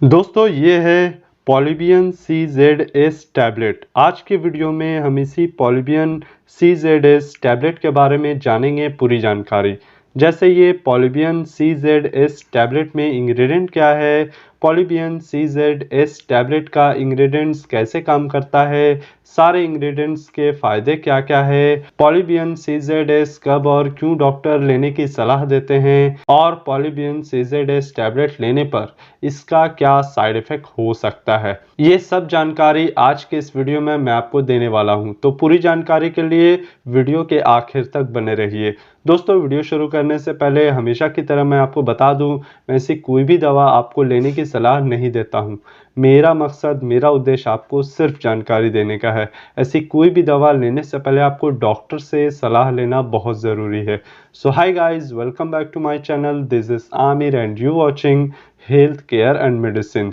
दोस्तों ये है पॉलीबियन CZS टैबलेट। आज के वीडियो में हम इसी पॉलीबियन CZS टैबलेट के बारे में जानेंगे पूरी जानकारी। जैसे ये पॉलीबियन CZS टैबलेट में इंग्रेडिएंट क्या है, पॉलीबियन CZS टैबलेट का इंग्रेडिएंट्स कैसे काम करता है, सारे इंग्रेडिएंट्स के फ़ायदे क्या क्या है, पॉलीबियन CZS कब और क्यों डॉक्टर लेने की सलाह देते हैं और पॉलीबियन CZS टैबलेट लेने पर इसका क्या साइड इफ़ेक्ट हो सकता है, ये सब जानकारी आज के इस वीडियो में मैं आपको देने वाला हूं। तो पूरी जानकारी के लिए वीडियो के आखिर तक बने रहिए। दोस्तों वीडियो शुरू करने से पहले हमेशा की तरह मैं आपको बता दूं, मैं ऐसी कोई भी दवा आपको लेने की सलाह नहीं देता हूं। मेरा मकसद, मेरा उद्देश्य आपको सिर्फ जानकारी देने का है। ऐसी कोई भी दवा लेने से पहले आपको डॉक्टर से सलाह लेना बहुत ज़रूरी है। So hi guys, welcome back to my channel. This is Aamir and you watching health care and medicine.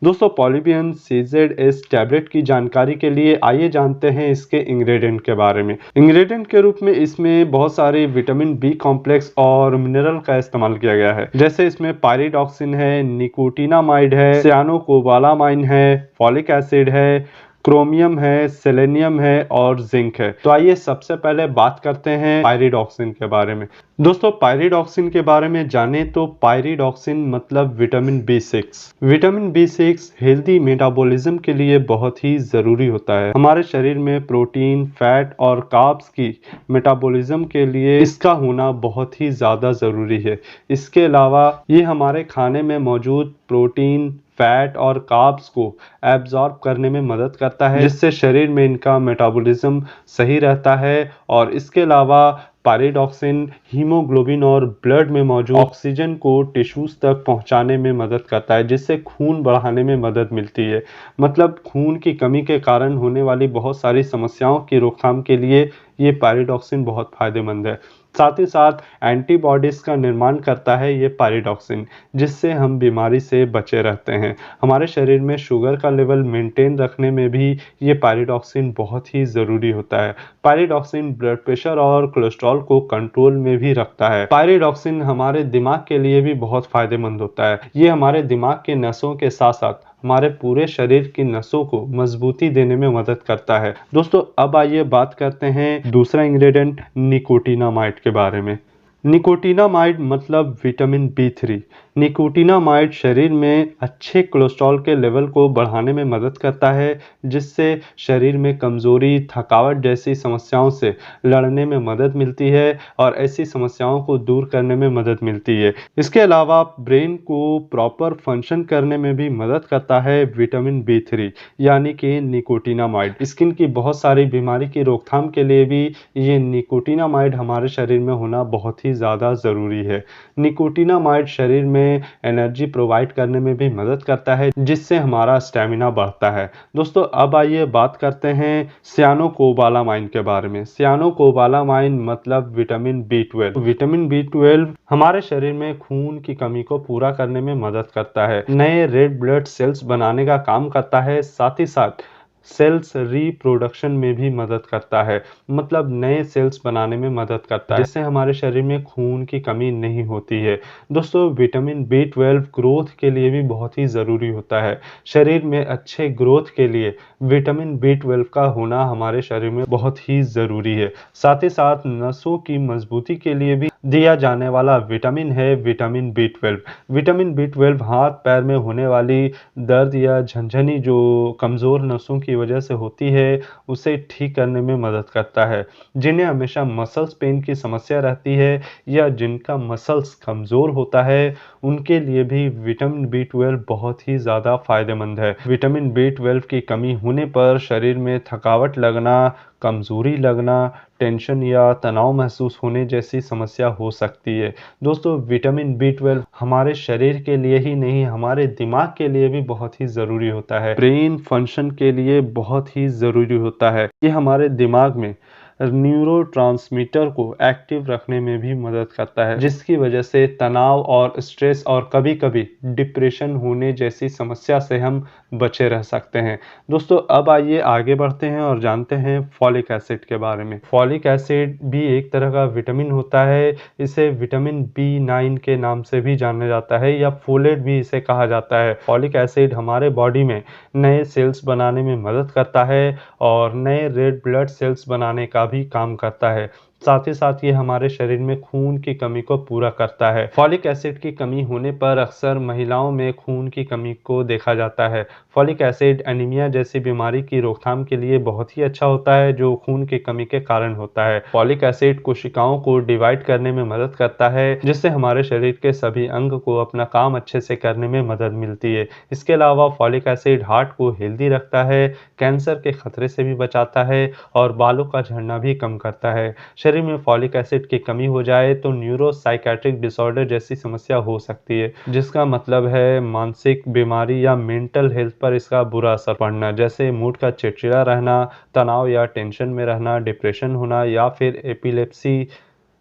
दोस्तों पॉलीबियन CZS टैबलेट की जानकारी के लिए आइए जानते हैं इसके इंग्रेडिएंट के बारे में। इंग्रेडिएंट के रूप में इसमें बहुत सारे विटामिन बी कॉम्प्लेक्स और मिनरल का इस्तेमाल किया गया है। जैसे इसमें पायरिडॉक्सिन है, निकोटिनामाइड है, सियानोकोबालामाइन है, फॉलिक एसिड है, क्रोमियम है, सेलेनियम है और जिंक है। तो आइए सबसे पहले बात करते हैं पायरिडॉक्सिन के बारे में। दोस्तों पायरिडॉक्सिन के बारे में जाने तो पायरिडॉक्सिन मतलब vitamin B6। Vitamin B6 healthy metabolism के लिए बहुत ही ज़रूरी होता है। हमारे शरीर में प्रोटीन, फैट और कार्ब्स की मेटाबॉलिज्म के लिए इसका होना बहुत ही ज़्यादा ज़रूरी है। इसके अलावा ये हमारे खाने में मौजूद प्रोटीन, फैट और कार्ब्स को एब्जॉर्ब करने में मदद करता है, जिससे शरीर में इनका मेटाबॉलिज्म सही रहता है। और इसके अलावा पायरिडॉक्सिन हीमोग्लोबिन और ब्लड में मौजूद ऑक्सीजन को टिश्यूज तक पहुंचाने में मदद करता है, जिससे खून बढ़ाने में मदद मिलती है। मतलब खून की कमी के कारण होने वाली बहुत सारी समस्याओं की रोकथाम के लिए ये पायरिडॉक्सिन बहुत फायदेमंद है। साथ ही साथ एंटीबॉडीज का निर्माण करता है ये पायरिडॉक्सिन, जिससे हम बीमारी से बचे रहते हैं। हमारे शरीर में शुगर का लेवल मेंटेन रखने में भी ये पायरिडॉक्सिन बहुत ही ज़रूरी होता है। पायरिडॉक्सिन ब्लड प्रेशर और कोलेस्ट्रॉल को कंट्रोल में भी रखता है। पायरिडॉक्सिन हमारे दिमाग के लिए भी बहुत फायदेमंद होता है। ये हमारे दिमाग के नसों के साथ साथ हमारे पूरे शरीर की नसों को मजबूती देने में मदद करता है। दोस्तों अब आइए बात करते हैं दूसरा इंग्रेडिएंट निकोटिनामाइड के बारे में। निकोटिनामाइड मतलब विटामिन B3। निकोटिनामाइड शरीर में अच्छे कोलेस्ट्रॉल के लेवल को बढ़ाने में मदद करता है, जिससे शरीर में कमज़ोरी, थकावट जैसी समस्याओं से लड़ने में मदद मिलती है और ऐसी समस्याओं को दूर करने में मदद मिलती है। इसके अलावा ब्रेन को प्रॉपर फंक्शन करने में भी मदद करता है विटामिन B3 यानी कि निकोटिनामाइड। स्किन की बहुत सारी बीमारी की रोकथाम के लिए भी ये निकोटिनामाइड हमारे शरीर में होना बहुत ही ज़्यादा ज़रूरी है। निकोटिनामाइड शरीर में एनर्जी प्रोवाइड करने में भी मदद करता है, जिससे हमारा स्टेमिना बढ़ता है। दोस्तों अब आइए बात करते हैं सियानोकोबालामाइन के बारे में। सियानोकोबालामाइन मतलब विटामिन B12। विटामिन B12 हमारे शरीर में खून की कमी को पूरा करने में मदद करता है, नए रेड ब्लड सेल्स बनाने का काम करता है, साथ ही साथ सेल्स रिप्रोडक्शन में भी मदद करता है। मतलब नए सेल्स बनाने में मदद करता है, जिससे हमारे शरीर में खून की कमी नहीं होती है। दोस्तों विटामिन B12 ग्रोथ के लिए भी बहुत ही ज़रूरी होता है। शरीर में अच्छे ग्रोथ के लिए विटामिन B12 का होना हमारे शरीर में बहुत ही ज़रूरी है। साथ ही साथ नसों की मजबूती के लिए भी दिया जाने वाला विटामिन है विटामिन B12। विटामिन B12 हाथ पैर में होने वाली दर्द या झनझनी जो कमज़ोर नसों की वजह से होती है, उसे ठीक करने में मदद करता है। जिन्हें हमेशा मसल्स पेन की समस्या रहती है या जिनका मसल्स कमज़ोर होता है, उनके लिए भी विटामिन B12 बहुत ही ज़्यादा फायदेमंद है। विटामिन B12 की कमी होने पर शरीर में थकावट लगना, कमज़ोरी लगना, टेंशन या तनाव महसूस होने जैसी समस्या हो सकती है। दोस्तों विटामिन B12 हमारे शरीर के लिए ही नहीं, हमारे दिमाग के लिए भी बहुत ही ज़रूरी होता है। ब्रेन फंक्शन के लिए बहुत ही ज़रूरी होता है। ये हमारे दिमाग में न्यूरोट्रांसमीटर को एक्टिव रखने में भी मदद करता है, जिसकी वजह से तनाव और स्ट्रेस और कभी-कभी डिप्रेशन होने जैसी समस्या से हम बचे रह सकते हैं। दोस्तों अब आइए आगे बढ़ते हैं और जानते हैं फॉलिक एसिड के बारे में। फॉलिक एसिड भी एक तरह का विटामिन होता है। इसे विटामिन B9 के नाम से भी जाना जाता है या फोलेट भी इसे कहा जाता है। फॉलिक एसिड हमारे बॉडी में नए सेल्स बनाने में मदद करता है और नए रेड ब्लड सेल्स बनाने का भी काम करता है। साथ ही साथ ये हमारे शरीर में खून की कमी को पूरा करता है। फॉलिक एसिड की कमी होने पर अक्सर महिलाओं में खून की कमी को देखा जाता है। फॉलिक एसिड एनीमिया जैसी बीमारी की रोकथाम के लिए बहुत ही अच्छा होता है, जो खून की कमी के कारण होता है। फॉलिक एसिड कोशिकाओं को डिवाइड करने में मदद करता है, जिससे हमारे शरीर के सभी अंग को अपना काम अच्छे से करने में मदद मिलती है। इसके अलावा फॉलिक एसिड हार्ट को हेल्दी रखता है, कैंसर के खतरे से भी बचाता है और बालों का झड़ना भी कम करता है। शरीर में फॉलिक एसिड की कमी हो जाए तो न्यूरोसाइकेट्रिक डिसऑर्डर जैसी समस्या हो सकती है, जिसका मतलब है मानसिक बीमारी या मेंटल हेल्थ पर इसका बुरा असर पड़ना, जैसे मूड का चिड़चिड़ा रहना, तनाव या टेंशन में रहना, डिप्रेशन होना या फिर एपिलेप्सी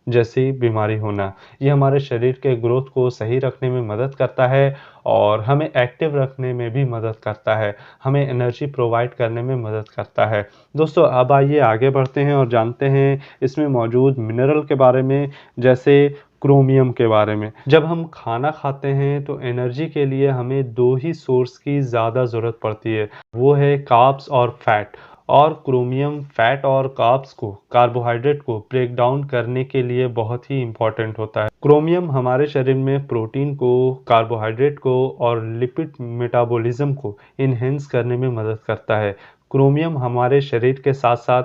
जैसी बीमारी होना। ये हमारे शरीर के ग्रोथ को सही रखने में मदद करता है और हमें एक्टिव रखने में भी मदद करता है, हमें एनर्जी प्रोवाइड करने में मदद करता है। दोस्तों अब आइए आगे बढ़ते हैं और जानते हैं इसमें मौजूद मिनरल के बारे में, जैसे क्रोमियम के बारे में। जब हम खाना खाते हैं तो एनर्जी के लिए हमें दो ही सोर्स की ज़्यादा ज़रूरत पड़ती है, वो है कार्ब्स और फैट। और क्रोमियम फैट और कार्ब्स को, कार्बोहाइड्रेट को ब्रेक डाउन करने के लिए बहुत ही इम्पोर्टेंट होता है। क्रोमियम हमारे शरीर में प्रोटीन को, कार्बोहाइड्रेट को और लिपिड मेटाबॉलिज्म को इन्हेंस करने में मदद करता है। क्रोमियम हमारे शरीर के साथ साथ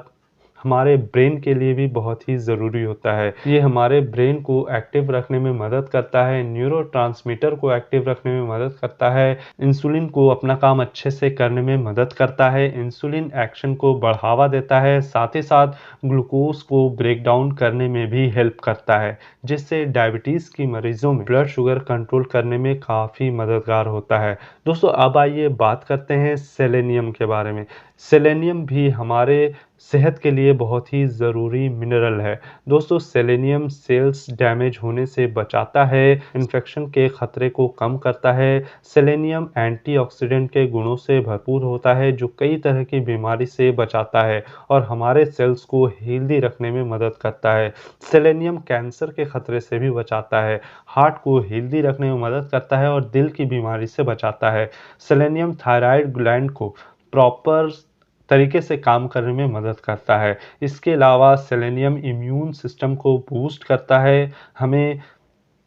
हमारे ब्रेन के लिए भी बहुत ही ज़रूरी होता है। ये हमारे ब्रेन को एक्टिव रखने में मदद करता है, न्यूरोट्रांसमीटर को एक्टिव रखने में मदद करता है, इंसुलिन को अपना काम अच्छे से करने में मदद करता है, इंसुलिन एक्शन को बढ़ावा देता है, साथ ही साथ ग्लूकोज को ब्रेक डाउन करने में भी हेल्प करता है, जिससे डायबिटीज़ की मरीजों में ब्लड शुगर कंट्रोल करने में काफ़ी मददगार होता है। दोस्तों अब आइए बात करते हैं सेलेनियम के बारे में। सेलेनियम भी हमारे सेहत के लिए बहुत ही ज़रूरी मिनरल है। दोस्तों सेलेनियम सेल्स डैमेज होने से बचाता है, इन्फेक्शन के खतरे को कम करता है। सेलेनियम एंटीऑक्सीडेंट के गुणों से भरपूर होता है, जो कई तरह की बीमारी से बचाता है और हमारे सेल्स को हेल्दी रखने में मदद करता है। सेलेनियम कैंसर के खतरे से भी बचाता है, हार्ट को हेल्दी रखने में मदद करता है और दिल की बीमारी से बचाता है। सेलेनियम थायराइड ग्लैंड को प्रॉपर तरीके से काम करने में मदद करता है। इसके अलावा सेलेनियम इम्यून सिस्टम को बूस्ट करता है, हमें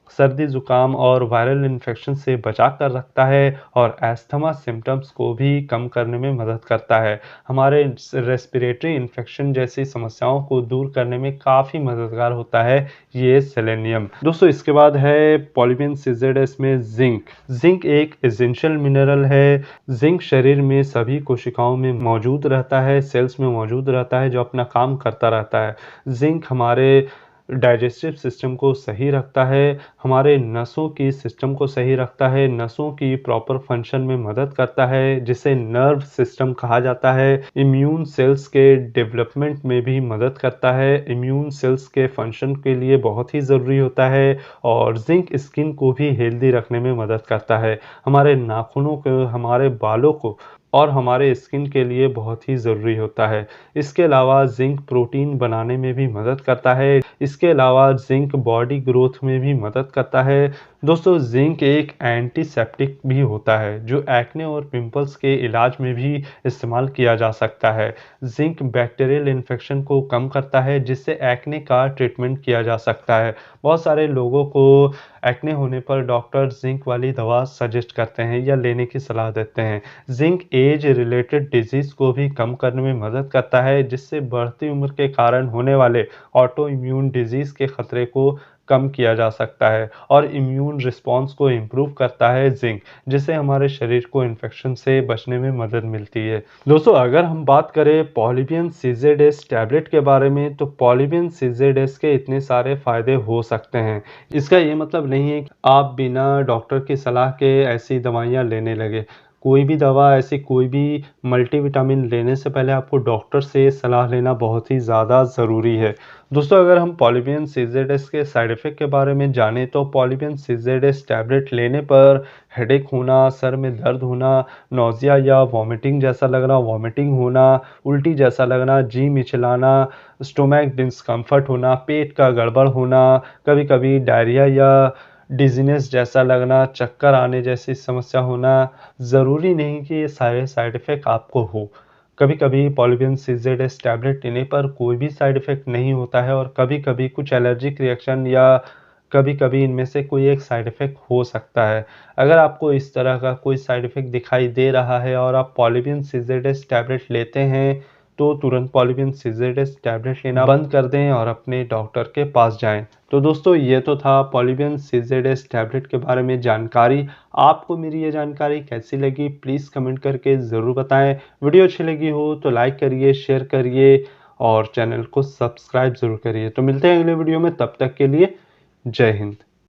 सर्दी जुकाम और वायरल इन्फेक्शन से बचा कर रखता है और अस्थमा सिम्टम्स को भी कम करने में मदद करता है। हमारे रेस्पिरेटरी इन्फेक्शन जैसी समस्याओं को दूर करने में काफ़ी मददगार होता है ये सेलेनियम। दोस्तों इसके बाद है पॉलीबियन सीज़ेड्स में जिंक। जिंक एक एसेंशियल मिनरल है। जिंक शरीर में सभी कोशिकाओं में मौजूद रहता है, सेल्स में मौजूद रहता है, जो अपना काम करता रहता है। जिंक हमारे डाइजेस्टिव सिस्टम को सही रखता है, हमारे नसों की सिस्टम को सही रखता है, नसों की प्रॉपर फंक्शन में मदद करता है, जिसे नर्व सिस्टम कहा जाता है। इम्यून सेल्स के डेवलपमेंट में भी मदद करता है, इम्यून सेल्स के फंक्शन के लिए बहुत ही ज़रूरी होता है और जिंक स्किन को भी हेल्दी रखने में मदद करता है। हमारे नाखूनों को, हमारे बालों को और हमारे स्किन के लिए बहुत ही ज़रूरी होता है। इसके अलावा जिंक प्रोटीन बनाने में भी मदद करता है। इसके अलावा जिंक बॉडी ग्रोथ में भी मदद करता है। दोस्तों जिंक एक एंटीसेप्टिक भी होता है, जो एक्ने और पिंपल्स के इलाज में भी इस्तेमाल किया जा सकता है। जिंक बैक्टीरियल इन्फेक्शन को कम करता है, जिससे एक्ने का ट्रीटमेंट किया जा सकता है। बहुत सारे लोगों को एक्ने होने पर डॉक्टर जिंक वाली दवा सजेस्ट करते हैं या लेने की सलाह देते हैं। जिंक एज रिलेटेड डिजीज़ को भी कम करने में मदद करता है, जिससे बढ़ती उम्र के कारण होने वाले ऑटो इम्यून डिजीज़ के खतरे को कम किया जा सकता है और इम्यून रिस्पॉन्स को इम्प्रूव करता है जिंक, जिससे हमारे शरीर को इन्फेक्शन से बचने में मदद मिलती है। दोस्तों अगर हम बात करें पॉलीबियन सीज़ेड्स टैबलेट के बारे में, तो पॉलीबियन सीज़ेड्स के इतने सारे फ़ायदे हो सकते हैं। इसका ये मतलब नहीं है कि आप बिना डॉक्टर की सलाह के ऐसी दवाइयाँ लेने लगे। कोई भी दवा, ऐसी कोई भी मल्टीविटामिन लेने से पहले आपको डॉक्टर से सलाह लेना बहुत ही ज़्यादा ज़रूरी है। दोस्तों, अगर हम पॉलीबियन सीज़ेड-एस के साइड इफ़ेक्ट के बारे में जानें तो पॉलीबियन सीज़ेड-एस टैबलेट लेने पर हेडेक होना, सर में दर्द होना, नौसिया या वॉमिटिंग जैसा लगना, वॉमिटिंग होना, उल्टी जैसा लगना, जी मिचलाना, स्टोमक डिस्कम्फर्ट होना, पेट का गड़बड़ होना, कभी-कभी डायरिया या डिज़ीनेस जैसा लगना, चक्कर आने जैसी समस्या होना, ज़रूरी नहीं कि ये सारे साइड इफ़ेक्ट आपको हो। कभी-कभी पॉलीबियन सीज़ेड-एस टैबलेट लेने पर कोई भी साइड इफ़ेक्ट नहीं होता है और कभी-कभी कुछ एलर्जिक रिएक्शन या कभी-कभी इनमें से कोई एक साइड इफ़ेक्ट हो सकता है। अगर आपको इस तरह का कोई साइड इफ़ेक्ट दिखाई दे रहा है और आप पॉलीबियन सीज़ेड-एस टैबलेट लेते हैं, तो तुरंत पॉलीबियन सीज़ेड-एस टैबलेट लेना बंद कर दें और अपने डॉक्टर के पास जाएँ। तो दोस्तों, ये तो था पॉलीबियन सीज़ेड-एस टैबलेट के बारे में जानकारी। आपको मेरी ये जानकारी कैसी लगी प्लीज़ कमेंट करके ज़रूर बताएं। वीडियो अच्छी लगी हो तो लाइक करिए, शेयर करिए और चैनल को सब्सक्राइब ज़रूर करिए। तो मिलते हैं अगले वीडियो में, तब तक के लिए जय हिंद।